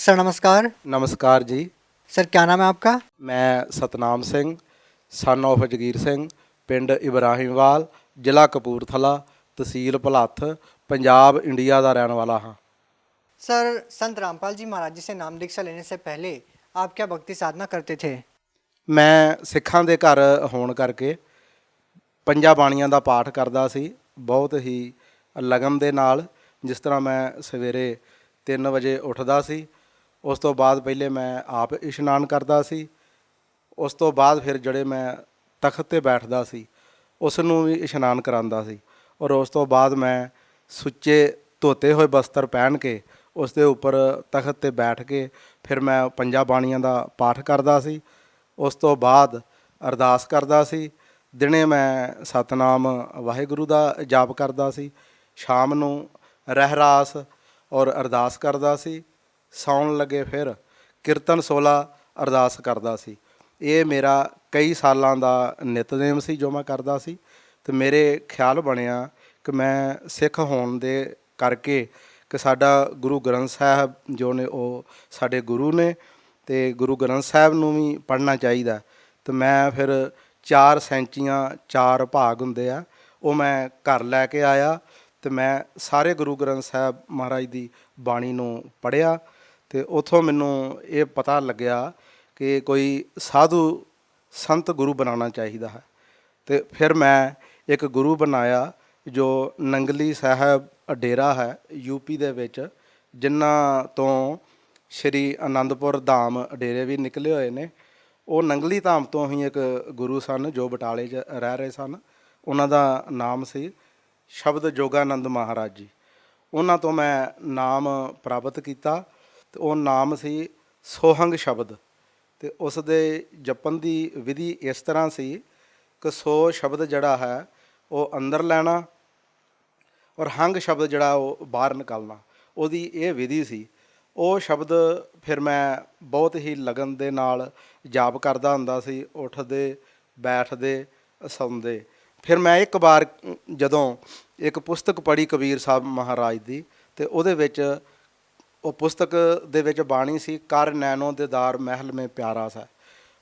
Sir नमस्कार। नमस्कार जी। Sir क्या नाम है आपका? मैं सतनाम सिंह सन ऑफ जगीर सिंह, पिंड इब्राहिमवाल, ਜ਼ਿਲ੍ਹਾ ਕਪੂਰਥਲਾ, तहसील ਭਲੱਥ, पंजाब इंडिया का रहने वाला हाँ। सर संत रामपाल जी महाराज जी से नाम दीक्षा लेने से पहले आप क्या भक्ति साधना करते थे? मैं ਸਿੱਖਾਂ ਦੇ ਘਰ ਹੋਣ ਕਰਕੇ ਪੰਜਾਂ ਬਾਣੀਆਂ ਦਾ ਪਾਠ ਕਰਦਾ ਸੀ ਬਹੁਤ ਹੀ ਲਗਨ ਦੇ ਨਾਲ। ਜਿਸ ਤਰ੍ਹਾਂ ਮੈਂ ਸਵੇਰੇ 3 ਵਜੇ ਉੱਠਦਾ ਸੀ, ਉਸ ਤੋਂ ਬਾਅਦ ਪਹਿਲੇ ਮੈਂ ਆਪ ਇਸ਼ਨਾਨ ਕਰਦਾ ਸੀ। ਉਸ ਤੋਂ ਬਾਅਦ ਫਿਰ ਜਿਹੜੇ ਮੈਂ ਤਖਤ 'ਤੇ ਬੈਠਦਾ ਸੀ ਉਸ ਨੂੰ ਵੀ ਇਸ਼ਨਾਨ ਕਰਾਉਂਦਾ ਸੀ, ਔਰ ਉਸ ਤੋਂ ਬਾਅਦ ਮੈਂ ਸੁੱਚੇ ਧੋਤੇ ਹੋਏ ਬਸਤਰ ਪਹਿਨ ਕੇ ਉਸ ਦੇ ਉੱਪਰ ਤਖਤ 'ਤੇ ਬੈਠ ਕੇ ਫਿਰ ਮੈਂ ਪੰਜਾਂ ਬਾਣੀਆਂ ਦਾ ਪਾਠ ਕਰਦਾ ਸੀ। ਉਸ ਤੋਂ ਬਾਅਦ ਅਰਦਾਸ ਕਰਦਾ ਸੀ। ਦਿਨੇ ਮੈਂ ਸਤਨਾਮ ਵਾਹਿਗੁਰੂ ਦਾ ਜਾਪ ਕਰਦਾ ਸੀ, ਸ਼ਾਮ ਨੂੰ ਰਹਿਰਾਸ ਔਰ ਅਰਦਾਸ ਕਰਦਾ ਸੀ, ਸੌਣ ਲੱਗੇ ਫਿਰ ਕੀਰਤਨ 16 ਅਰਦਾਸ ਕਰਦਾ ਸੀ। ਇਹ ਮੇਰਾ ਕਈ ਸਾਲਾਂ ਦਾ ਨਿਤਨੇਮ ਸੀ ਜੋ ਮੈਂ ਕਰਦਾ ਸੀ, ਅਤੇ ਮੇਰੇ ਖਿਆਲ ਬਣਿਆ ਕਿ ਮੈਂ ਸਿੱਖ ਹੋਣ ਦੇ ਕਰਕੇ ਕਿ ਸਾਡਾ ਗੁਰੂ ਗ੍ਰੰਥ ਸਾਹਿਬ ਜੋ ਨੇ ਉਹ ਸਾਡੇ ਗੁਰੂ ਨੇ, ਅਤੇ ਗੁਰੂ ਗ੍ਰੰਥ ਸਾਹਿਬ ਨੂੰ ਵੀ ਪੜ੍ਹਨਾ ਚਾਹੀਦਾ। ਅਤੇ ਮੈਂ ਫਿਰ 4 ਸੈਂਚੀਆਂ 4 ਭਾਗ ਹੁੰਦੇ ਆ, ਉਹ ਮੈਂ ਘਰ ਲੈ ਕੇ ਆਇਆ ਅਤੇ ਮੈਂ ਸਾਰੇ ਗੁਰੂ ਗ੍ਰੰਥ ਸਾਹਿਬ ਮਹਾਰਾਜ ਦੀ ਬਾਣੀ ਨੂੰ ਪੜ੍ਹਿਆ। ਅਤੇ ਉੱਥੋਂ ਮੈਨੂੰ ਇਹ ਪਤਾ ਲੱਗਿਆ ਕਿ ਕੋਈ ਸਾਧੂ ਸੰਤ ਗੁਰੂ ਬਣਾਉਣਾ ਚਾਹੀਦਾ ਹੈ। ਅਤੇ ਫਿਰ ਮੈਂ ਇੱਕ ਗੁਰੂ ਬਣਾਇਆ ਜੋ ਨੰਗਲੀ ਸਾਹਿਬ ਡੇਰਾ ਹੈ ਯੂਪੀ ਦੇ ਵਿੱਚ, ਜਿਨ੍ਹਾਂ ਤੋਂ ਸ਼੍ਰੀ ਅਨੰਦਪੁਰ ਧਾਮ ਡੇਰੇ ਵੀ ਨਿਕਲੇ ਹੋਏ ਨੇ। ਉਹ ਨੰਗਲੀ ਧਾਮ ਤੋਂ ਹੀ ਇੱਕ ਗੁਰੂ ਸਨ ਜੋ ਬਟਾਲੇ 'ਚ ਰਹਿ ਰਹੇ ਸਨ। ਉਹਨਾਂ ਦਾ ਨਾਮ ਸੀ ਸ਼ਬਦ ਜੋਗਾਨੰਦ ਮਹਾਰਾਜ ਜੀ। ਉਹਨਾਂ ਤੋਂ ਮੈਂ ਨਾਮ ਪ੍ਰਾਪਤ ਕੀਤਾ ਅਤੇ ਉਹ ਨਾਮ ਸੀ ਸੋਹੰਗ ਸ਼ਬਦ। ਅਤੇ ਉਸ ਦੇ ਜਪਣ ਦੀ ਵਿਧੀ ਇਸ ਤਰ੍ਹਾਂ ਸੀ ਕਿ ਸੋ ਸ਼ਬਦ ਜਿਹੜਾ ਹੈ ਉਹ ਅੰਦਰ ਲੈਣਾ ਔਰ ਹੰਗ ਸ਼ਬਦ ਜਿਹੜਾ ਉਹ ਬਾਹਰ ਨਿਕਾਲਣਾ, ਉਹਦੀ ਇਹ ਵਿਧੀ ਸੀ। ਉਹ ਸ਼ਬਦ ਫਿਰ ਮੈਂ ਬਹੁਤ ਹੀ ਲਗਨ ਦੇ ਨਾਲ ਜਾਪ ਕਰਦਾ ਹੁੰਦਾ ਸੀ, ਉੱਠਦੇ ਬੈਠਦੇ ਸੌਂਦੇ। ਫਿਰ ਮੈਂ ਇੱਕ ਵਾਰ ਜਦੋਂ ਇੱਕ ਪੁਸਤਕ ਪੜ੍ਹੀ ਕਬੀਰ ਸਾਹਿਬ ਮਹਾਰਾਜ ਦੀ, ਅਤੇ ਉਹਦੇ ਵਿੱਚ ਉਹ ਪੁਸਤਕ ਦੇ ਵਿੱਚ ਬਾਣੀ ਸੀ ਕਰ ਨੈਣੋ ਦੀਦਾਰ ਮਹਿਲ ਮੇ ਪਿਆਰਾ ਸਾ।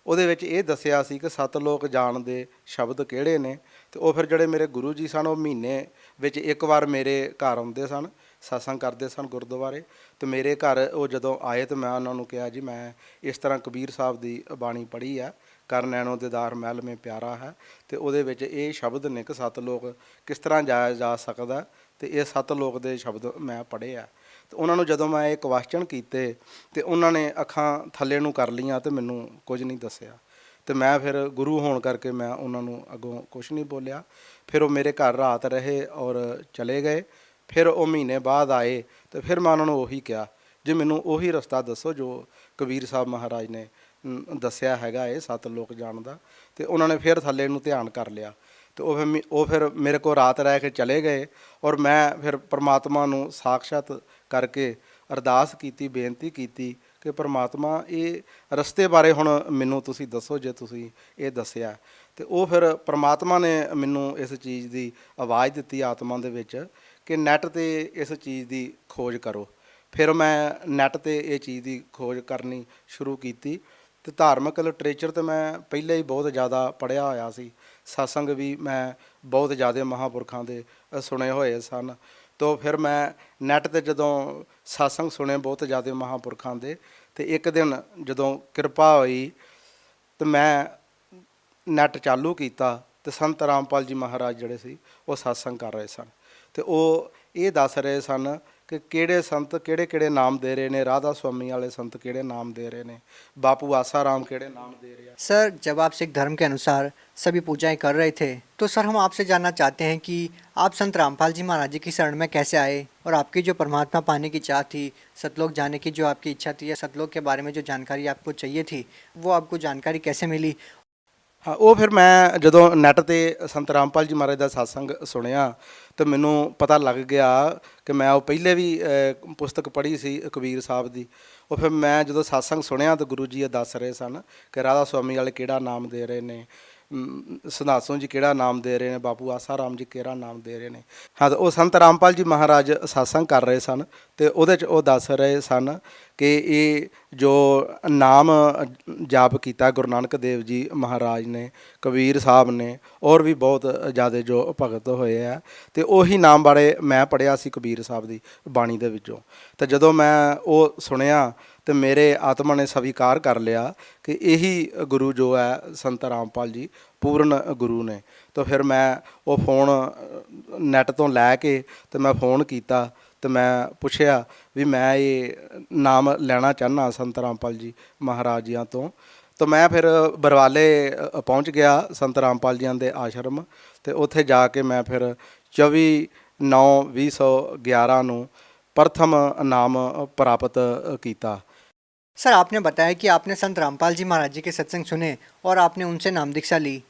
ਉਹਦੇ ਵਿੱਚ ਇਹ ਦੱਸਿਆ ਸੀ ਕਿ 7 ਲੋਕ ਜਾਣਦੇ ਸ਼ਬਦ ਕਿਹੜੇ ਨੇ। ਅਤੇ ਉਹ ਫਿਰ ਜਿਹੜੇ ਮੇਰੇ ਗੁਰੂ ਜੀ ਸਨ ਉਹ ਮਹੀਨੇ ਵਿੱਚ ਇੱਕ ਵਾਰ ਮੇਰੇ ਘਰ ਆਉਂਦੇ ਸਨ, ਸਤਸੰਗ ਕਰਦੇ ਸਨ ਗੁਰਦੁਆਰੇ। ਅਤੇ ਮੇਰੇ ਘਰ ਉਹ ਜਦੋਂ ਆਏ ਤਾਂ ਮੈਂ ਉਹਨਾਂ ਨੂੰ ਕਿਹਾ ਜੀ ਮੈਂ ਇਸ ਤਰ੍ਹਾਂ ਕਬੀਰ ਸਾਹਿਬ ਦੀ ਬਾਣੀ ਪੜ੍ਹੀ ਆ, ਕਰ ਨੈਣੋ ਦੀਦਾਰ ਮਹਿਲ ਮੇ ਪਿਆਰਾ ਹੈ, ਅਤੇ ਉਹਦੇ ਵਿੱਚ ਇਹ ਸ਼ਬਦ ਨੇ ਕਿ 7 ਲੋਕ ਕਿਸ ਤਰ੍ਹਾਂ ਜਾਇਆ ਜਾ ਸਕਦਾ, ਅਤੇ ਇਹ 7 ਲੋਕ ਦੇ ਸ਼ਬਦ ਮੈਂ ਪੜ੍ਹੇ ਆ। ਅਤੇ ਉਹਨਾਂ ਨੂੰ ਜਦੋਂ ਮੈਂ ਇਹ ਕੁਐਸਚਨ ਕੀਤੇ ਅਤੇ ਉਹਨਾਂ ਨੇ ਅੱਖਾਂ ਥੱਲੇ ਨੂੰ ਕਰ ਲਈਆਂ ਅਤੇ ਮੈਨੂੰ ਕੁਝ ਨਹੀਂ ਦੱਸਿਆ। ਅਤੇ ਮੈਂ ਫਿਰ ਗੁਰੂ ਹੋਣ ਕਰਕੇ ਮੈਂ ਉਹਨਾਂ ਨੂੰ ਅੱਗੋਂ ਕੁਛ ਨਹੀਂ ਬੋਲਿਆ। ਫਿਰ ਉਹ ਮੇਰੇ ਘਰ ਰਾਤ ਰਹੇ ਔਰ ਚਲੇ ਗਏ। ਫਿਰ ਉਹ ਮਹੀਨੇ ਬਾਅਦ ਆਏ ਅਤੇ ਫਿਰ ਮੈਂ ਉਹਨਾਂ ਨੂੰ ਉਹੀ ਕਿਹਾ ਜੀ ਮੈਨੂੰ ਉਹੀ ਰਸਤਾ ਦੱਸੋ ਜੋ ਕਬੀਰ ਸਾਹਿਬ ਮਹਾਰਾਜ ਨੇ ਦੱਸਿਆ ਹੈਗਾ ਇਹ 7 ਲੋਕ ਜਾਣਦਾ। ਅਤੇ ਉਹਨਾਂ ਨੇ ਫਿਰ ਥੱਲੇ ਨੂੰ ਧਿਆਨ ਕਰ ਲਿਆ ਅਤੇ ਉਹ ਫਿਰ ਮੇਰੇ ਕੋਲ ਰਾਤ ਰਹਿ ਕੇ ਚਲੇ ਗਏ। ਔਰ ਮੈਂ ਫਿਰ ਪਰਮਾਤਮਾ ਨੂੰ ਸਾਕਸ਼ਾਤ ਕਰਕੇ ਅਰਦਾਸ ਕੀਤੀ, ਬੇਨਤੀ ਕੀਤੀ ਕਿ ਪਰਮਾਤਮਾ ਇਹ ਰਸਤੇ ਬਾਰੇ ਹੁਣ ਮੈਨੂੰ ਤੁਸੀਂ ਦੱਸੋ ਜੇ ਤੁਸੀਂ ਇਹ ਦੱਸਿਆ। ਅਤੇ ਉਹ ਫਿਰ ਪਰਮਾਤਮਾ ਨੇ ਮੈਨੂੰ ਇਸ ਚੀਜ਼ ਦੀ ਆਵਾਜ਼ ਦਿੱਤੀ ਆਤਮਾ ਦੇ ਵਿੱਚ ਕਿ ਨੈੱਟ 'ਤੇ ਇਸ ਚੀਜ਼ ਦੀ ਖੋਜ ਕਰੋ। ਫਿਰ ਮੈਂ ਨੈੱਟ 'ਤੇ ਇਹ ਚੀਜ਼ ਦੀ ਖੋਜ ਕਰਨੀ ਸ਼ੁਰੂ ਕੀਤੀ। ਅਤੇ ਧਾਰਮਿਕ ਲਿਟਰੇਚਰ ਤਾਂ ਮੈਂ ਪਹਿਲਾਂ ਹੀ ਬਹੁਤ ਜ਼ਿਆਦਾ ਪੜ੍ਹਿਆ ਹੋਇਆ ਸੀ, ਸਤਸੰਗ ਵੀ ਮੈਂ ਬਹੁਤ ਜ਼ਿਆਦਾ ਮਹਾਂਪੁਰਖਾਂ ਦੇ ਸੁਣੇ ਹੋਏ ਸਨ। ਤੋ ਫਿਰ ਮੈਂ ਨੈੱਟ 'ਤੇ ਜਦੋਂ ਸਤਸੰਗ ਸੁਣੇ ਬਹੁਤ ਜ਼ਿਆਦਾ ਮਹਾਂਪੁਰਖਾਂ ਦੇ, ਅਤੇ ਇੱਕ ਦਿਨ ਜਦੋਂ ਕਿਰਪਾ ਹੋਈ ਤਾਂ ਮੈਂ ਨੈੱਟ ਚਾਲੂ ਕੀਤਾ ਅਤੇ ਸੰਤ ਰਾਮਪਾਲ ਜੀ ਮਹਾਰਾਜ ਜਿਹੜੇ ਸੀ ਉਹ ਸਤਸੰਗ ਕਰ ਰਹੇ ਸਨ। ਅਤੇ ਉਹ ਇਹ ਦੱਸ ਰਹੇ ਸਨ ਕਿ ਕਿਹੜੇ ਸੰਤ ਕਿਹੜੇ ਕਿਹੜੇ ਨਾਮ ਦੇ ਰਹੇ ਨੇ, ਰਾਧਾ स्वामी वाले संत ਕਿਹੜੇ ਨਾਮ ਦੇ ਰਹੇ ਨੇ, ਬਾਪੂ आसाराम ਕਿਹੜੇ ਨਾਮ ਦੇ ਰਹੇ। सर जब आप सिख धर्म के अनुसार सभी पूजाएं कर रहे थे तो सर हम आपसे जानना चाहते हैं कि आप संत रामपाल जी महाराज जी की शरण में कैसे आए और आपकी जो परमात्मा पाने की चाह थी, सतलोक जाने की जो आपकी इच्छा थी या सतलोक के बारे में जो जानकारी आपको चाहिए थी वो आपको जानकारी कैसे मिली? ਹਾਂ ਉਹ ਫਿਰ ਮੈਂ ਜਦੋਂ ਨੈੱਟ 'ਤੇ ਸੰਤ ਰਾਮਪਾਲ ਜੀ ਮਹਾਰਾਜ ਦਾ ਸਤਸੰਗ ਸੁਣਿਆ ਤਾਂ ਮੈਨੂੰ ਪਤਾ ਲੱਗ ਗਿਆ ਕਿ ਮੈਂ ਉਹ ਪਹਿਲੇ ਵੀ ਪੁਸਤਕ ਪੜ੍ਹੀ ਸੀ ਕਬੀਰ ਸਾਹਿਬ ਦੀ। ਉਹ ਫਿਰ ਮੈਂ ਜਦੋਂ ਸਤਸੰਗ ਸੁਣਿਆ ਤਾਂ ਗੁਰੂ ਜੀ ਇਹ ਦੱਸ ਰਹੇ ਸਨ ਕਿ ਰਾਧਾ स्वामी ਵਾਲੇ ਕਿਹੜਾ ਨਾਮ ਦੇ ਰਹੇ ਨੇ, ਸੰਧਾਸੋਂ ਜੀ ਕਿਹੜਾ ਨਾਮ ਦੇ ਰਹੇ ਨੇ, ਬਾਪੂ ਆਸਾ ਰਾਮ ਜੀ ਕਿਹੜਾ ਨਾਮ ਦੇ ਰਹੇ ਨੇ। ਹਾਂ, ਤਾਂ ਉਹ ਸੰਤ ਰਾਮਪਾਲ ਜੀ ਮਹਾਰਾਜ ਸਾਸੰਗ ਕਰ ਰਹੇ ਸਨ ਤੇ ਉਹਦੇ 'ਚ ਉਹ ਦੱਸ ਰਹੇ ਸਨ ਕਿ ਇਹ ਜੋ ਨਾਮ ਜਾਪ ਕੀਤਾ ਗੁਰੂ ਨਾਨਕ ਦੇਵ ਜੀ ਮਹਾਰਾਜ ਨੇ, ਕਬੀਰ ਸਾਹਿਬ ਨੇ, ਔਰ ਵੀ ਬਹੁਤ ਜ਼ਿਆਦਾ ਜੋ ਭਗਤ ਹੋਏ ਆ, ਤੇ ਉਹੀ ਨਾਮ ਬਾਰੇ ਮੈਂ ਪੜ੍ਹਿਆ ਸੀ ਕਬੀਰ ਸਾਹਿਬ ਦੀ ਬਾਣੀ ਦੇ ਵਿੱਚੋਂ। ਤੇ ਜਦੋਂ ਮੈਂ ਉਹ ਸੁਣਿਆ ਤੇ ਮੇਰੇ ਆਤਮਾ ਨੇ ਸਵੀਕਾਰ ਕਰ ਲਿਆ ਕਿ ਇਹੀ ਗੁਰੂ ਜੋ ਹੈ ਸੰਤ ਰਾਮਪਾਲ ਜੀ ਪੂਰਨ ਗੁਰੂ ਨੇ। ਤਾਂ ਫਿਰ ਮੈਂ ਉਹ ਫੋਨ ਨੈੱਟ ਤੋਂ ਲੈ ਕੇ ਤੇ ਮੈਂ ਫੋਨ ਕੀਤਾ ਤੇ ਮੈਂ ਪੁੱਛਿਆ ਵੀ ਮੈਂ ਇਹ ਨਾਮ ਲੈਣਾ ਚਾਹੁੰਦਾ ਸੰਤ ਰਾਮਪਾਲ ਜੀ ਮਹਾਰਾਜ ਜੀਆਂ ਤੋਂ। ਤਾਂ ਮੈਂ ਫਿਰ ਬਰਵਾਲੇ ਪਹੁੰਚ ਗਿਆ ਸੰਤ ਰਾਮਪਾਲ ਜੀਆਂ ਦੇ ਆਸ਼ਰਮ, ਤੇ ਉੱਥੇ ਜਾ ਕੇ ਮੈਂ ਫਿਰ 24/9/2011 ਨੂੰ प्रथम नाम प्राप्त किया। सर, आपने बताया कि आपने संत रामपाल जी महाराज जी के सत्संग सुने और आपने उनसे नाम दीक्षा ली,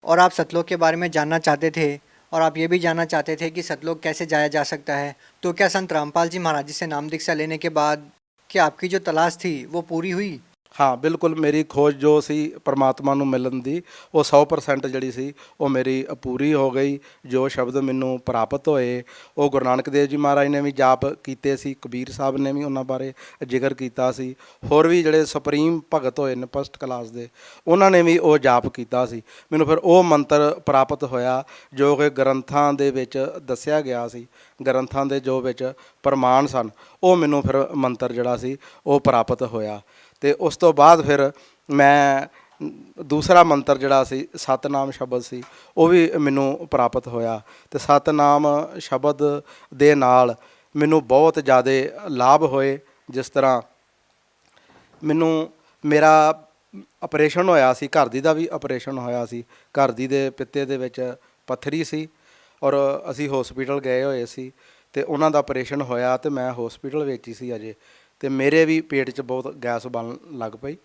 और आप सतलोक के बारे में जानना चाहते थे, और आप ये भी जानना चाहते थे कि सतलोक कैसे जाया जा सकता है। तो क्या संत रामपाल जी महाराज जी से नाम दीक्षा लेने के बाद क्या आपकी जो तलाश थी वो पूरी हुई? हाँ, बिल्कुल मेरी खोज जो सी परमात्मा नूं मिलन दी वो 100% जिहड़ी सी वो मेरी पूरी हो गई। जो शब्द मैनूं प्राप्त होए वो गुरु नानक देव जी महाराज ने भी जाप कीते सी, कबीर साहब ने भी उन्हां बारे जिक्र कीता सी, होर भी जिहड़े सुप्रीम भगत होए ने फस्ट क्लास दे उन्हां ने भी वो जाप कीता सी। मैनूं फिर वो मंत्र प्राप्त होया जो कि ग्रंथां दे विच दस्सिया गया सी, ग्रंथां दे जो विच प्रमाण सन, वो मैनूं फिर मंत्र जिहड़ा सी वो प्राप्त होया। ਤੇ ਉਸ ਤੋਂ ਬਾਅਦ ਫਿਰ ਮੈਂ ਦੂਸਰਾ ਮੰਤਰ ਜਿਹੜਾ ਸੀ ਸਤਨਾਮ ਸ਼ਬਦ ਸੀ ਉਹ ਵੀ ਮੈਨੂੰ ਪ੍ਰਾਪਤ ਹੋਇਆ। ਤੇ ਸਤਨਾਮ ਸ਼ਬਦ ਦੇ ਨਾਲ ਮੈਨੂੰ ਬਹੁਤ ਜ਼ਿਆਦਾ ਲਾਭ ਹੋਏ। ਜਿਸ ਤਰ੍ਹਾਂ ਮੈਨੂੰ ਮੇਰਾ ਆਪਰੇਸ਼ਨ ਹੋਇਆ ਸੀ, ਘਰ ਦੀ ਦਾ ਵੀ ਆਪਰੇਸ਼ਨ ਹੋਇਆ ਸੀ। ਘਰ ਦੀ ਦੇ ਪਿੱਤੇ ਦੇ ਵਿੱਚ ਪੱਥਰੀ ਸੀ ਔਰ ਅਸੀਂ ਹਸਪੀਟਲ ਗਏ ਹੋਏ ਸੀ ਤੇ ਉਹਨਾਂ ਦਾ ਆਪਰੇਸ਼ਨ ਹੋਇਆ ਤੇ ਮੈਂ ਹਸਪੀਟਲ ਵਿੱਚ ਹੀ ਸੀ ਅਜੇ। ਤੇ ਮੇਰੇ ਵੀ ਪੇਟ 'ਚ ਬਹੁਤ ਗੈਸ ਬਣਨ ਲੱਗ ਪਈ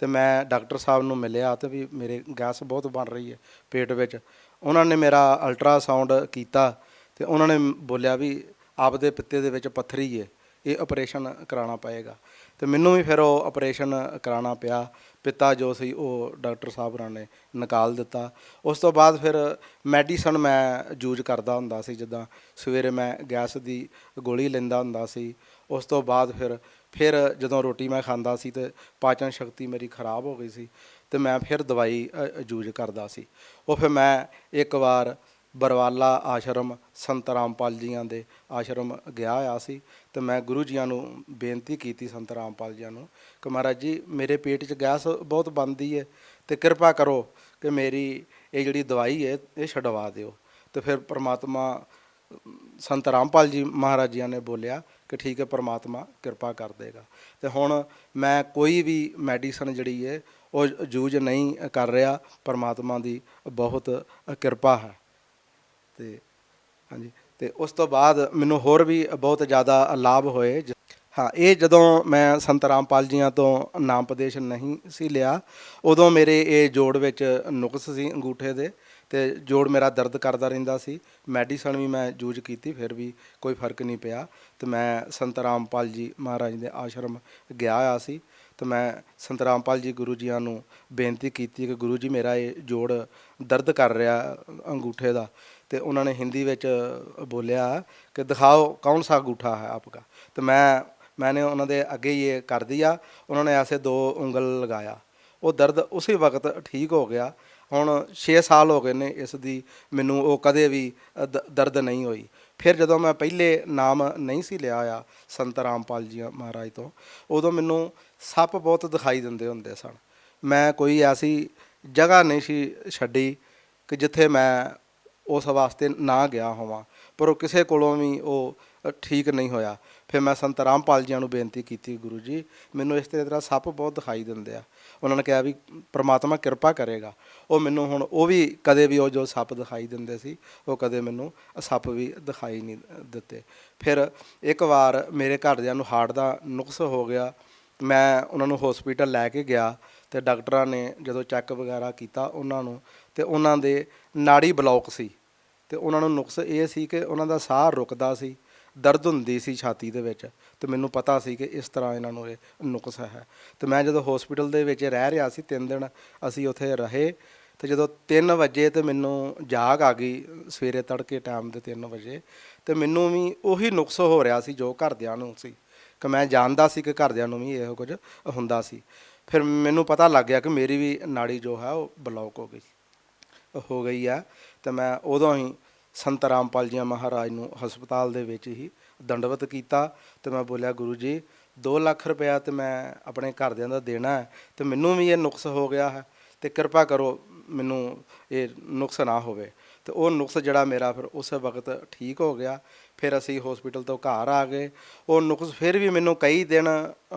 ਤੇ ਮੈਂ ਡਾਕਟਰ ਸਾਹਿਬ ਨੂੰ ਮਿਲਿਆ ਤੇ ਵੀ ਮੇਰੇ ਗੈਸ ਬਹੁਤ ਬਣ ਰਹੀ ਹੈ ਪੇਟ ਵਿੱਚ। ਉਹਨਾਂ ਨੇ ਮੇਰਾ ਅਲਟਰਾਸਾਊਂਡ ਕੀਤਾ ਤੇ ਉਹਨਾਂ ਨੇ ਬੋਲਿਆ ਵੀ ਆਪਦੇ ਪਿੱਤੇ ਦੇ ਵਿੱਚ ਪੱਥਰੀ ਹੈ, ਇਹ ਆਪਰੇਸ਼ਨ ਕਰਾਉਣਾ ਪਏਗਾ। ਤੇ ਮੈਨੂੰ ਵੀ ਫਿਰ ਉਹ ਆਪਰੇਸ਼ਨ ਕਰਾਉਣਾ ਪਿਆ। ਪਿੱਤਾ ਜੋ ਸੀ ਉਹ ਡਾਕਟਰ ਸਾਹਿਬ ਹੋਰਾਂ ਨੇ ਨਿਕਾਲ ਦਿੱਤਾ। ਉਸ ਤੋਂ ਬਾਅਦ ਫਿਰ ਮੈਡੀਸਨ ਮੈਂ ਯੂਜ ਕਰਦਾ ਹੁੰਦਾ ਸੀ, ਜਿੱਦਾਂ ਸਵੇਰੇ ਮੈਂ ਗੈਸ ਦੀ ਗੋਲੀ ਲੈਂਦਾ ਹੁੰਦਾ ਸੀ। ਉਸ ਤੋਂ ਬਾਅਦ ਫਿਰ ਜਦੋਂ ਰੋਟੀ ਮੈਂ ਖਾਂਦਾ ਸੀ ਤੇ ਪਾਚਨ ਸ਼ਕਤੀ ਮੇਰੀ ਖਰਾਬ ਹੋ ਗਈ ਸੀ ਤੇ ਮੈਂ ਫਿਰ ਦਵਾਈ ਯੂਜ ਕਰਦਾ ਸੀ। ਉਹ ਫਿਰ ਮੈਂ ਇੱਕ ਵਾਰ ਬਰਵਾਲਾ ਆਸ਼ਰਮ ਸੰਤ ਰਾਮਪਾਲ ਜੀਆਂ ਦੇ ਆਸ਼ਰਮ ਗਿਆ ਹੋਇਆ ਸੀ ਤੇ ਮੈਂ ਗੁਰੂ ਜੀਆਂ ਨੂੰ ਬੇਨਤੀ ਕੀਤੀ, ਸੰਤ ਰਾਮਪਾਲ ਜੀਆਂ ਨੂੰ, ਕਿ ਮਹਾਰਾਜ ਜੀ ਮੇਰੇ ਪੇਟ 'ਚ ਗੈਸ ਬਹੁਤ ਬਣਦੀ ਹੈ ਤੇ ਕਿਰਪਾ ਕਰੋ ਕਿ ਮੇਰੀ ਇਹ ਜਿਹੜੀ ਦਵਾਈ ਹੈ ਇਹ ਛਡਵਾ ਦਿਓ। ਤੇ ਫਿਰ ਪਰਮਾਤਮਾ ਸੰਤ ਰਾਮਪਾਲ ਜੀ ਮਹਾਰਾਜ ਜੀਆਂ ਨੇ ਬੋਲਿਆ ਕਿ ਠੀਕ ਹੈ, ਪਰਮਾਤਮਾ ਕਿਰਪਾ ਕਰ ਦੇਗਾ। ਤੇ ਹੁਣ ਮੈਂ ਕੋਈ ਵੀ ਮੈਡੀਸਨ ਜਿਹੜੀ ਹੈ ਉਹ ਯੂਜ ਨਹੀਂ ਕਰ ਰਿਹਾ। ਪਰਮਾਤਮਾ ਦੀ ਬਹੁਤ ਕਿਰਪਾ ਹੈ। ਤੇ ਹਾਂਜੀ, ਤੇ ਉਸ ਤੋਂ ਬਾਅਦ ਮੈਨੂੰ ਹੋਰ ਵੀ ਬਹੁਤ ਜ਼ਿਆਦਾ ਲਾਭ ਹੋਏ। ਹਾਂ, ਇਹ ਜਦੋਂ ਮੈਂ ਸੰਤ ਰਾਮਪਾਲ ਜੀਆਂ ਤੋਂ ਨਾਮ ਉਪਦੇਸ਼ ਨਹੀਂ ਸੀ ਲਿਆ ਉਦੋਂ ਮੇਰੇ ਇਹ ਜੋੜ ਵਿੱਚ ਨੁਕਸ ਸੀ ਅੰਗੂਠੇ ਦੇ, ਤੇ ਜੋੜ ਮੇਰਾ ਦਰਦ ਕਰਦਾ ਰਹਿੰਦਾ ਸੀ। ਮੈਡੀਸਨ ਵੀ ਮੈਂ ਯੂਜ ਕੀਤੀ ਫਿਰ ਵੀ ਕੋਈ ਫਰਕ ਨਹੀਂ ਪਿਆ। ਤੇ ਮੈਂ ਸੰਤ ਰਾਮਪਾਲ ਜੀ ਮਹਾਰਾਜ ਦੇ ਆਸ਼ਰਮ ਗਿਆ ਹੋਇਆ ਸੀ ਤੇ ਮੈਂ ਸੰਤ ਰਾਮਪਾਲ ਜੀ ਗੁਰੂ ਜੀਆਂ ਨੂੰ ਬੇਨਤੀ ਕੀਤੀ ਕਿ ਗੁਰੂ ਜੀ ਮੇਰਾ ਇਹ ਜੋੜ ਦਰਦ ਕਰ ਰਿਹਾ ਅੰਗੂਠੇ ਦਾ। ਤੇ ਉਹਨਾਂ ਨੇ ਹਿੰਦੀ ਵਿੱਚ ਬੋਲਿਆ ਕਿ ਦਿਖਾਓ ਕੌਣ ਸਾ ਅੰਗੂਠਾ ਹੈ ਆਪਕਾ। ਤੇ मैंने उन्होंने अगे ये कर दिया। उन्होंने ऐसे 2 उंगल लगाया, वो दर्द उसी वक्त ठीक हो गया। ਹੁਣ 6 ਸਾਲ ਹੋ ਗਏ ਨੇ ਇਸ ਦੀ ਮੈਨੂੰ ਉਹ ਕਦੇ ਵੀ ਦਰਦ ਨਹੀਂ ਹੋਈ। ਫਿਰ ਜਦੋਂ ਮੈਂ ਪਹਿਲੇ ਨਾਮ ਨਹੀਂ ਸੀ ਲਿਆ ਆ ਸੰਤ ਰਾਮਪਾਲ ਜੀ ਮਹਾਰਾਜ ਤੋਂ, ਉਦੋਂ ਮੈਨੂੰ ਸੱਪ ਬਹੁਤ ਦਿਖਾਈ ਦਿੰਦੇ ਹੁੰਦੇ ਸਨ। ਮੈਂ ਕੋਈ ਐਸੀ ਜਗ੍ਹਾ ਨਹੀਂ ਸੀ ਛੱਡੀ ਕਿ ਜਿੱਥੇ ਮੈਂ ਉਸ ਵਾਸਤੇ ਨਾ ਗਿਆ ਹੋਵਾਂ, ਪਰ ਉਹ ਕਿਸੇ ਕੋਲੋਂ ਵੀ ਉਹ ਠੀਕ ਨਹੀਂ ਹੋਇਆ। ਫਿਰ ਮੈਂ ਸੰਤ ਰਾਮਪਾਲ ਜੀਆਂ ਨੂੰ ਬੇਨਤੀ ਕੀਤੀ, ਗੁਰੂ ਜੀ ਮੈਨੂੰ ਇਸ ਤਰ੍ਹਾਂ ਸੱਪ ਬਹੁਤ ਦਿਖਾਈ ਦਿੰਦੇ ਆ। ਉਹਨਾਂ ਨੇ ਕਿਹਾ ਵੀ ਪ੍ਰਮਾਤਮਾ ਕਿਰਪਾ ਕਰੇਗਾ। ਉਹ ਮੈਨੂੰ ਹੁਣ ਉਹ ਵੀ ਕਦੇ ਵੀ ਉਹ ਜੋ ਸੱਪ ਦਿਖਾਈ ਦਿੰਦੇ ਸੀ ਉਹ ਕਦੇ ਮੈਨੂੰ ਸੱਪ ਵੀ ਦਿਖਾਈ ਨਹੀਂ ਦਿੱਤੇ। ਫਿਰ ਇੱਕ ਵਾਰ ਮੇਰੇ ਘਰਦਿਆਂ ਨੂੰ ਹਾਰਟ ਦਾ ਨੁਕਸ ਹੋ ਗਿਆ। ਮੈਂ ਉਹਨਾਂ ਨੂੰ ਹਸਪੀਟਲ ਲੈ ਕੇ ਗਿਆ ਤੇ ਡਾਕਟਰਾਂ ਨੇ ਜਦੋਂ ਚੈੱਕ ਵਗੈਰਾ ਕੀਤਾ ਉਹਨਾਂ ਨੂੰ, ਤੇ ਉਹਨਾਂ ਦੇ ਨਾੜੀ ਬਲੌਕ ਸੀ ਤੇ ਉਹਨਾਂ ਨੂੰ ਨੁਕਸ ਇਹ ਸੀ ਕਿ ਉਹਨਾਂ ਦਾ ਸਾਹ ਰੁਕਦਾ ਸੀ, ਦਰਦ ਹੁੰਦੀ ਸੀ ਛਾਤੀ ਦੇ ਵਿੱਚ। ਤੇ ਮੈਨੂੰ ਪਤਾ ਸੀ ਕਿ ਇਸ ਤਰ੍ਹਾਂ ਇਹਨਾਂ ਨੂੰ ਇਹ ਨੁਕਸ ਹੈ। ਤੇ ਮੈਂ ਜਦੋਂ ਹਸਪੀਟਲ ਦੇ ਵਿੱਚ ਰਹਿ ਰਿਹਾ ਸੀ 3 ਦਿਨ ਅਸੀਂ ਉੱਥੇ ਰਹੇ ਤੇ ਜਦੋਂ 3 ਵਜੇ ਤੇ ਮੈਨੂੰ ਜਾਗ ਆ ਗਈ, ਸਵੇਰੇ ਤੜਕੇ ਟਾਈਮ ਦੇ 3 ਵਜੇ, ਤੇ ਮੈਨੂੰ ਵੀ ਉਹੀ ਨੁਕਸ ਹੋ ਰਿਹਾ ਸੀ ਜੋ ਘਰਦਿਆਂ ਨੂੰ ਸੀ, ਕਿ ਮੈਂ ਜਾਣਦਾ ਸੀ ਕਿ ਘਰਦਿਆਂ ਨੂੰ ਵੀ ਇਹੋ ਕੁਝ ਹੁੰਦਾ ਸੀ। ਫਿਰ ਮੈਨੂੰ ਪਤਾ ਲੱਗ ਗਿਆ ਕਿ ਮੇਰੀ ਵੀ ਨਾੜੀ ਜੋ ਹੈ ਉਹ ਬਲੌਕ ਹੋ ਗਈ ਆ। ਤੇ ਮੈਂ ਉਦੋਂ ਹੀ ਸੰਤ ਰਾਮਪਾਲ ਜੀ ਮਹਾਰਾਜ ਨੂੰ ਹਸਪਤਾਲ ਦੇ ਵਿੱਚ ਹੀ ਦੰਡਵਤ ਕੀਤਾ ਤੇ ਮੈਂ ਬੋਲਿਆ, ਗੁਰੂ ਜੀ 2 ਲੱਖ ਰੁਪਇਆ ਤੇ ਮੈਂ ਆਪਣੇ ਘਰਦਿਆਂ ਦਾ ਦੇਣਾ ਹੈ, ਤੇ ਮੈਨੂੰ ਵੀ ਇਹ ਨੁਕਸ ਹੋ ਗਿਆ ਹੈ, ਤੇ ਕਿਰਪਾ ਕਰੋ ਮੈਨੂੰ ਇਹ ਨੁਕਸ ਨਾ ਹੋਵੇ। ਤੇ ਉਹ ਨੁਕਸ ਜਿਹੜਾ ਮੇਰਾ ਫਿਰ ਉਸ ਵਕਤ ਠੀਕ ਹੋ ਗਿਆ। ਫਿਰ ਅਸੀਂ ਹਸਪੀਟਲ ਤੋਂ ਘਰ ਆ ਗਏ। ਉਹ ਨੁਕਸ ਫਿਰ ਵੀ ਮੈਨੂੰ ਕਈ ਦਿਨ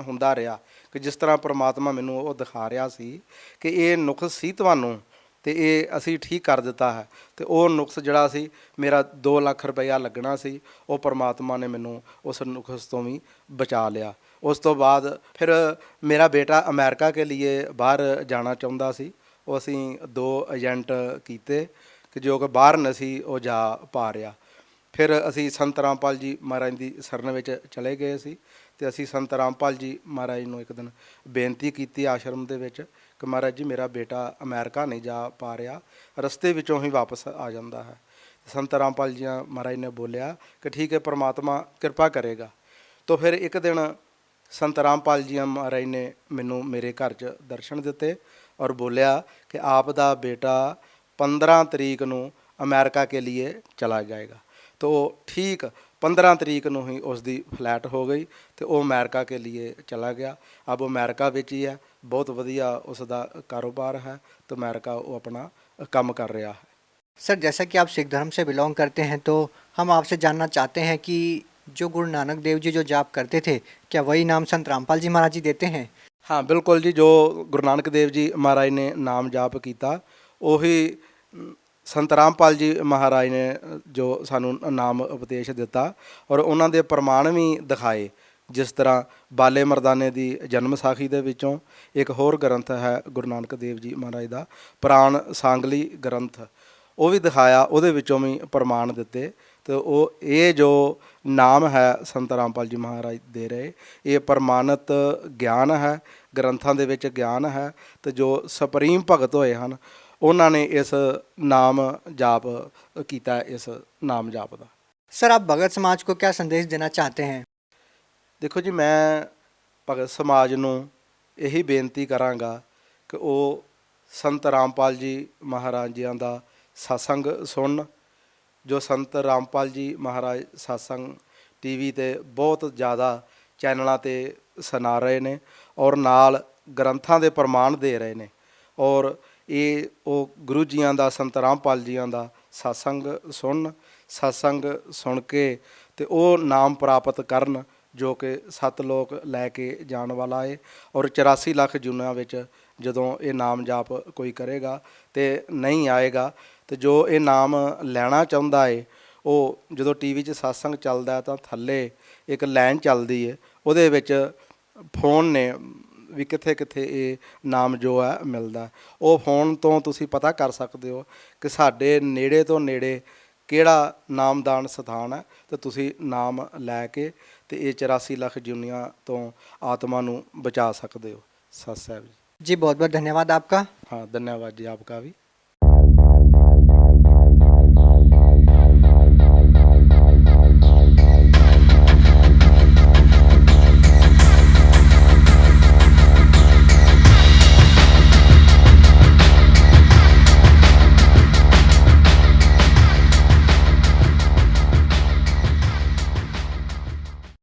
ਹੁੰਦਾ ਰਿਹਾ ਕਿ ਜਿਸ ਤਰ੍ਹਾਂ ਪ੍ਰਮਾਤਮਾ ਮੈਨੂੰ ਉਹ ਦਿਖਾ ਰਿਹਾ ਸੀ ਕਿ ਇਹ ਨੁਕਸ ਸੀ ਤੁਹਾਨੂੰ, ਤੇ ਇਹ ਅਸੀਂ ਠੀਕ ਕਰ ਦਿੱਤਾ ਹੈ। ਤੇ ਉਹ ਨੁਕਸ ਜਿਹੜਾ ਸੀ ਮੇਰਾ 2 ਲੱਖ ਰੁਪਈਆ ਲੱਗਣਾ ਸੀ, ਉਹ ਪ੍ਰਮਾਤਮਾ ਨੇ ਮੈਨੂੰ ਉਸ ਨੁਕਸ ਤੋਂ ਵੀ ਬਚਾ ਲਿਆ। ਉਸ ਤੋਂ ਬਾਅਦ ਫਿਰ ਮੇਰਾ ਬੇਟਾ ਅਮਰੀਕਾ ਕੇ ਲਈ ਬਾਹਰ ਜਾਣਾ ਚਾਹੁੰਦਾ ਸੀ। ਉਹ ਅਸੀਂ 2 ਏਜੰਟ ਕੀਤੇ ਕਿ ਜੋ ਕਿ ਬਾਹਰ ਨਹੀਂ ਸੀ ਉਹ ਜਾ ਪਾ ਰਿਹਾ। ਫਿਰ ਅਸੀਂ ਸੰਤ ਰਾਮਪਾਲ ਜੀ ਮਹਾਰਾਜ ਦੀ ਸ਼ਰਨ ਵਿੱਚ ਚਲੇ ਗਏ ਸੀ, ਤੇ ਅਸੀਂ ਸੰਤ ਰਾਮਪਾਲ ਜੀ ਮਹਾਰਾਜ ਨੂੰ ਇੱਕ ਦਿਨ ਬੇਨਤੀ ਕੀਤੀ ਆਸ਼ਰਮ ਦੇ ਵਿੱਚ ਕਿ ਮਹਾਰਾਜ ਜੀ ਮੇਰਾ ਬੇਟਾ ਅਮਰੀਕਾ ਨਹੀਂ ਜਾ ਪਾ ਰਿਹਾ, ਰਸਤੇ ਵਿੱਚੋਂ ਹੀ ਵਾਪਸ ਆ ਜਾਂਦਾ ਹੈ। ਸੰਤ ਰਾਮਪਾਲ ਜੀ ਮਹਾਰਾਜ ਨੇ ਬੋਲਿਆ ਕਿ ਠੀਕ ਹੈ, ਪਰਮਾਤਮਾ ਕਿਰਪਾ ਕਰੇਗਾ। ਤਾਂ ਫਿਰ ਇੱਕ ਦਿਨ ਸੰਤ ਰਾਮਪਾਲ ਜੀ ਮਹਾਰਾਜ ਨੇ ਮੈਨੂੰ ਮੇਰੇ ਘਰ 'ਚ ਦਰਸ਼ਨ ਦਿੱਤੇ ਔਰ ਬੋਲਿਆ ਕਿ ਆਪ ਦਾ ਬੇਟਾ 15 ਤਰੀਕ ਨੂੰ ਅਮਰੀਕਾ ਕੇ ਲਈ ਚਲਾ ਜਾਏਗਾ। तो ठीक 15 तरीक ਨੂੰ ਹੀ ਉਸ ਦੀ ਫਲੈਟ ਹੋ ਗਈ ਤੇ ਉਹ ਅਮਰੀਕਾ के लिए चला गया। अब अमेरिका ਵਿੱਚ ਹੀ ਹੈ, बहुत ਵਧੀਆ ਉਸ ਦਾ ਕਾਰੋਬਾਰ ਹੈ, तो अमेरिका वो अपना काम कर रहा है। सर, जैसा कि आप सिख धर्म से बिलोंग करते हैं, तो हम आपसे जानना चाहते हैं कि जो गुरु नानक देव जी जो जाप करते थे, क्या वही नाम संत रामपाल जी महाराज जी देते हैं? हाँ बिल्कुल जी, जो गुरु नानक देव जी महाराज ने नाम जाप किया ਉਹੀ ਸੰਤ ਰਾਮਪਾਲ ਜੀ ਮਹਾਰਾਜ ਨੇ ਜੋ ਸਾਨੂੰ ਨਾਮ ਉਪਦੇਸ਼ ਦਿੱਤਾ ਔਰ ਉਹਨਾਂ ਦੇ ਪ੍ਰਮਾਣ ਵੀ ਦਿਖਾਏ। ਜਿਸ ਤਰ੍ਹਾਂ ਬਾਲੇ ਮਰਦਾਨੇ ਦੀ ਜਨਮ ਸਾਖੀ ਦੇ ਵਿੱਚੋਂ ਇੱਕ ਹੋਰ ਗ੍ਰੰਥ ਹੈ ਗੁਰੂ ਨਾਨਕ ਦੇਵ ਜੀ ਮਹਾਰਾਜ ਦਾ ਪ੍ਰਾਣ ਸਾਂਗਲੀ ਗ੍ਰੰਥ, ਉਹ ਵੀ ਦਿਖਾਇਆ, ਉਹਦੇ ਵਿੱਚੋਂ ਵੀ ਪ੍ਰਮਾਣ ਦਿੱਤੇ। ਤੇ ਉਹ ਇਹ ਜੋ ਨਾਮ ਹੈ ਸੰਤ ਰਾਮਪਾਲ ਜੀ ਮਹਾਰਾਜ ਦੇ ਰਹੇ, ਇਹ ਪ੍ਰਮਾਣਿਤ ਗਿਆਨ ਹੈ, ਗ੍ਰੰਥਾਂ ਦੇ ਵਿੱਚ ਗਿਆਨ ਹੈ। ਤੇ ਜੋ ਸੁਪਰੀਮ ਭਗਤ ਹੋਏ ਹਨ ਉਹਨਾਂ ਨੇ ਇਸ ਨਾਮ ਜਾਪ ਕੀਤਾ, ਇਸ ਨਾਮ ਜਾਪ ਦਾ। सर, आप भगत समाज को क्या संदेश देना चाहते हैं? ਦੇਖੋ ਜੀ, ਮੈਂ ਭਗਤ ਸਮਾਜ ਨੂੰ ਇਹੀ ਬੇਨਤੀ ਕਰਾਂਗਾ ਕਿ ਉਹ ਸੰਤ ਰਾਮਪਾਲ ਜੀ ਮਹਾਰਾਜ ਜੀਆਂ ਦਾ ਸਤਸੰਗ ਸੁਣਨ। ਜੋ ਸੰਤ ਰਾਮਪਾਲ ਜੀ ਮਹਾਰਾਜ ਸਤਸੰਗ ਟੀਵੀ 'ਤੇ ਬਹੁਤ ਜ਼ਿਆਦਾ ਚੈਨਲਾਂ 'ਤੇ ਸੁਣਾ ਰਹੇ ਨੇ ਔਰ ਨਾਲ ਗ੍ਰੰਥਾਂ ਦੇ ਪ੍ਰਮਾਣ ਦੇ ਰਹੇ ਨੇ। ਔਰ ਇਹ ਉਹ ਗੁਰੂ ਜੀਆਂ ਦਾ, ਸੰਤ ਰਾਮਪਾਲ ਜੀਆਂ ਦਾ ਸਤਸੰਗ ਸੁਣਨ, ਸਤਸੰਗ ਸੁਣ ਕੇ ਤੇ ਉਹ ਨਾਮ ਪ੍ਰਾਪਤ ਕਰਨ ਜੋ ਕਿ 7 ਲੋਕ ਲੈ ਕੇ ਜਾਣ ਵਾਲਾ ਹੈ। ਔਰ 84 ਲੱਖ ਜੂਨਾਂ ਵਿੱਚ ਜਦੋਂ ਇਹ ਨਾਮ ਜਾਪ ਕੋਈ ਕਰੇਗਾ ਤੇ ਨਹੀਂ ਆਏਗਾ, ਤੇ ਜੋ ਇਹ ਨਾਮ ਲੈਣਾ ਚਾਹੁੰਦਾ ਹੈ ਉਹ ਜਦੋਂ ਟੀਵੀ 'ਚ ਸਤਸੰਗ ਚੱਲਦਾ ਤਾਂ ਥੱਲੇ ਇੱਕ ਲਾਈਨ ਚੱਲਦੀ ਹੈ, ਉਹਦੇ ਵਿੱਚ ਫੋਨ ਨੇ ਵੀ ਕਿੱਥੇ ਕਿੱਥੇ ਇਹ ਨਾਮ ਜੋ ਹੈ ਮਿਲਦਾ। ਉਹ ਫੋਨ ਤੋਂ ਤੁਸੀਂ ਪਤਾ ਕਰ ਸਕਦੇ ਹੋ ਕਿ ਸਾਡੇ ਨੇੜੇ ਤੋਂ ਨੇੜੇ ਕਿਹੜਾ ਨਾਮਦਾਨ ਸਥਾਨ ਹੈ, ਤੇ ਤੁਸੀਂ ਨਾਮ ਲੈ ਕੇ ਤੇ ਇਹ 84 ਲੱਖ ਜੁਨੀਆਂ ਤੋਂ ਆਤਮਾ ਨੂੰ ਬਚਾ ਸਕਦੇ ਹੋ। ਸਤਿ ਸਾਹਿਬ ਜੀ। जी, बहुत बहुत धन्यवाद आपका। हाँ धन्यवाद जी आपका भी।